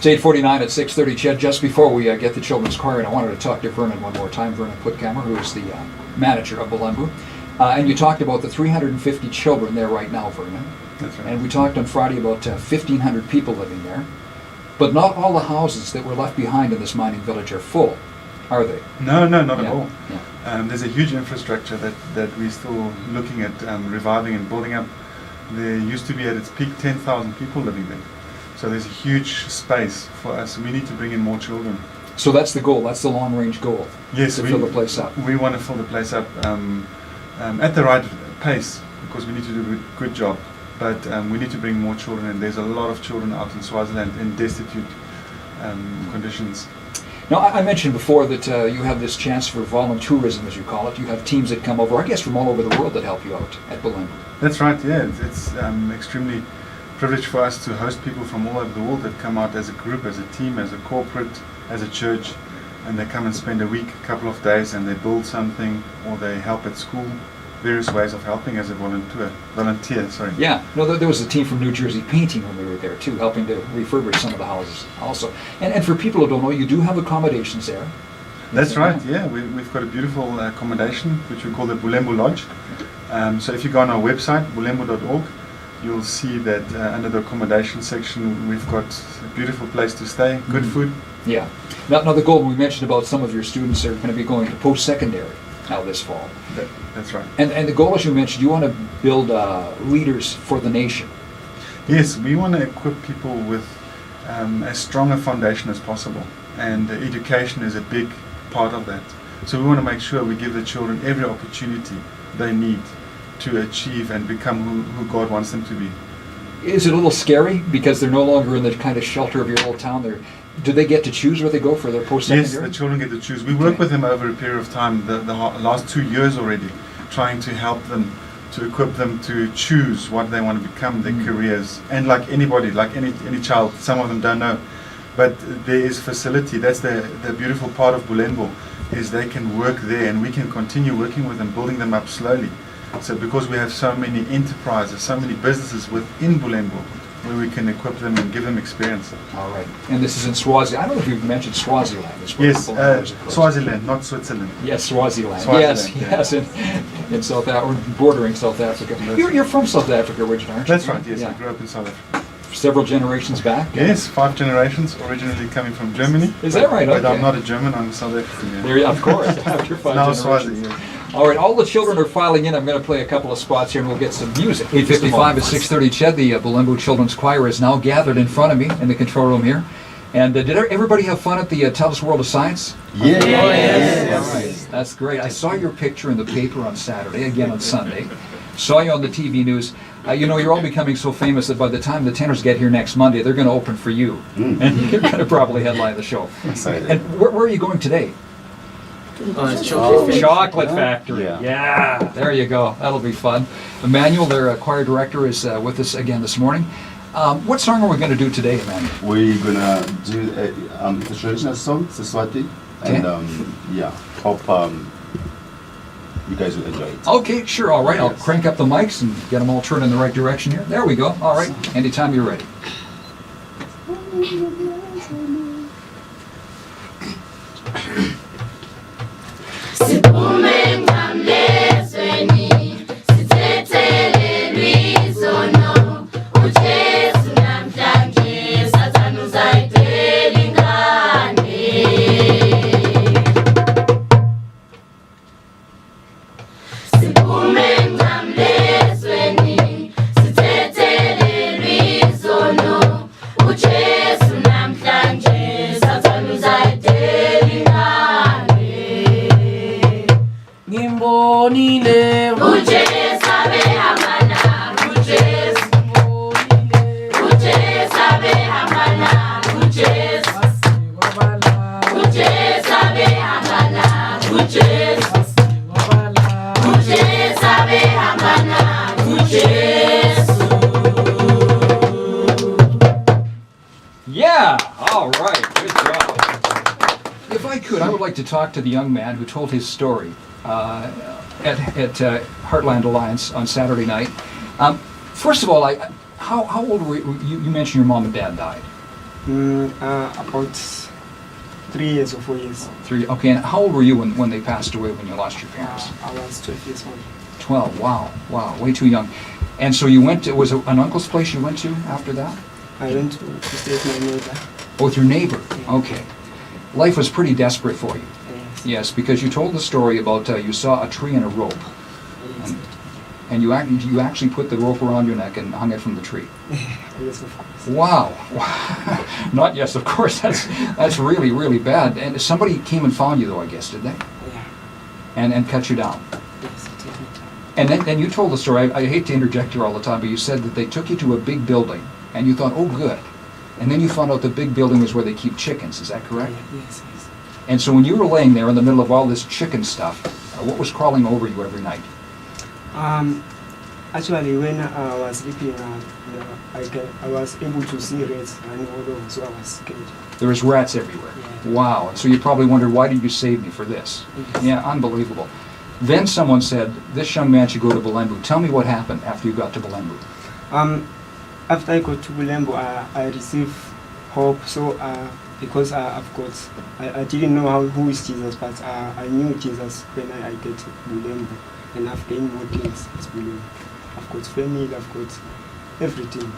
It's 8:49 at 6:30, Ched. Just before we get the children's choir, and I wanted to talk to Vernon one more time, Vernon Putkammer, who is the manager of Bulembu. And you talked about the 350 children there right now, Vernon. That's right. And we talked on Friday about 1,500 people living there. But not all the houses that were left behind in this mining village are full, are they? No, not at all. Yeah. There's a huge infrastructure that we're still looking at reviving and building up. There used to be at its peak 10,000 people living there. So there's a huge space for us. We need to bring in more children. So that's the goal, that's the long-range goal, Yes, to fill the place up. We want to fill the place up at the right pace, because we need to do a good job. But we need to bring more children in. There's a lot of children out in Swaziland in destitute conditions. Now, I mentioned before that you have this chance for voluntourism, as you call it. You have teams that come over, I guess, from all over the world that help you out at Bulembu. That's right, yeah. It's extremely privileged for us to host people from all over the world that come out as a group, as a team, as a corporate, as a church, and they come and spend a week, a couple of days, and they build something, or they help at school. Various ways of helping as a volunteer. Yeah, no, there was a team from New Jersey painting when we were there too, helping to refurbish some of the houses also. And for people who don't know, you do have accommodations there. That's right, yeah. We've got a beautiful accommodation, which we call the Bulembu Lodge. So if you go on our website, bulembu.org, you'll see that under the accommodation section, we've got a beautiful place to stay, good food. Yeah. Now the goal we mentioned about some of your students are going to be going to post-secondary now this fall. That's right. And the goal, as you mentioned, you want to build leaders for the nation. Yes, we want to equip people with as strong a foundation as possible, and education is a big part of that. So we want to make sure we give the children every opportunity they need to achieve and become who God wants them to be. Is it a little scary because they're no longer in the kind of shelter of your little town? Do they get to choose where they go for their post-secondary? Yes, the children get to choose. We work with them over a period of time, the last 2 years already, trying to help them, to equip them to choose what they want to become, their careers. And like anybody, like any child, some of them don't know. But there is facility. That's the beautiful part of Bulembu, is they can work there and we can continue working with them, building them up slowly. So because we have so many enterprises, so many businesses within Bulembu, where we can equip them and give them experience. All right. And this is in Swaziland. I don't know if you've mentioned Swaziland. Yes, Swaziland, not Switzerland. Yes, Swaziland. Swaziland, yes, in South Africa, bordering South Africa. You're from South Africa originally, aren't you? That's right, yes. Yeah. I grew up in South Africa. Several generations back? Yes, 5 generations, originally coming from Germany. Is that right? But okay. I'm not a German, I'm a South African. Yeah. There, of course, after 5 now generations. Swazi, yeah. All right, all the children are filing in. I'm going to play a couple of spots here and we'll get some music. 8:55 at 6:30, Ched. The Bulembu Children's Choir is now gathered in front of me in the control room here. And did everybody have fun at the Tell Us World of Science? Yes. Yes. All right, that's great. I saw your picture in the paper on Saturday, again on Sunday. Saw you on the TV news. You're all becoming so famous that by the time the tenors get here next Monday, they're going to open for you. And you're going to probably headline the show. Excited. And where are you going today? Chocolate Factory. Yeah, there you go. That'll be fun. Emmanuel, their choir director, is with us again this morning. What song are we going to do today, Emmanuel? We're going to do the traditional song, Siswati. Okay. And hope you guys will enjoy it. Okay, sure. All right. I'll crank up the mics and get them all turned in the right direction here. There we go. All right. Anytime you're ready. Yeah, all right, good job. If I could, I would like to talk to the young man who told his story at Heartland Alliance on Saturday night. First of all, how old were you? You mentioned your mom and dad died. About 3 years or 4 years. 3. Okay, and how old were you when they passed away, when you lost your parents? I was 12 years old. 12. Wow, way too young. And so you went to, was it an uncle's place you went to after that? I went to stay with my neighbor. Oh, with your neighbor. Okay. Life was pretty desperate for you. Yes. Yes, because you told the story about you saw a tree and a rope, Yes. and you actually put the rope around your neck and hung it from the tree. Yes, of course. Wow. Not yes, of course. That's really bad. And somebody came and found you, though, I guess, did they? Yeah. And cut you down. Yes, it is not. And then you told the story. I hate to interject here all the time, but you said that they took you to a big building, and you thought, oh, good. And then you found out the big building was where they keep chickens. Is that correct? Yes, yes. And so when you were laying there in the middle of all this chicken stuff, what was crawling over you every night? Actually, when I was sleeping, I was able to see rats running all over, so I was scared. There was rats everywhere. Yeah. Wow. And so you probably wondered, why did you save me for this? Yes. Yeah, unbelievable. Then someone said, this young man should go to Bulembu. Tell me what happened after you got to Bulembu. After I got to Bulembu, I received hope. So because I didn't know who is Jesus, but I knew Jesus when I get to Bulembu, and I've gained more things at Bulembu. I've got family, I've got everything.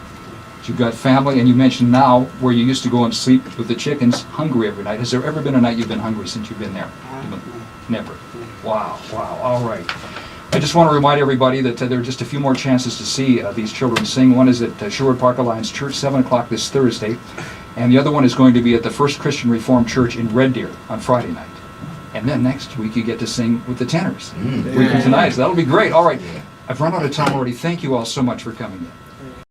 You've got family, and you mentioned now where you used to go and sleep with the chickens, hungry every night. Has there ever been a night you've been hungry since you've been there? No. Never. No. Wow, all right. I just want to remind everybody that there are just a few more chances to see these children sing. One is at Sherwood Park Alliance Church, 7 o'clock this Thursday, and the other one is going to be at the First Christian Reformed Church in Red Deer on Friday night. And then next week you get to sing with the tenors. Week from tonight, so that'll be great. All right, I've run out of time already. Thank you all so much for coming in.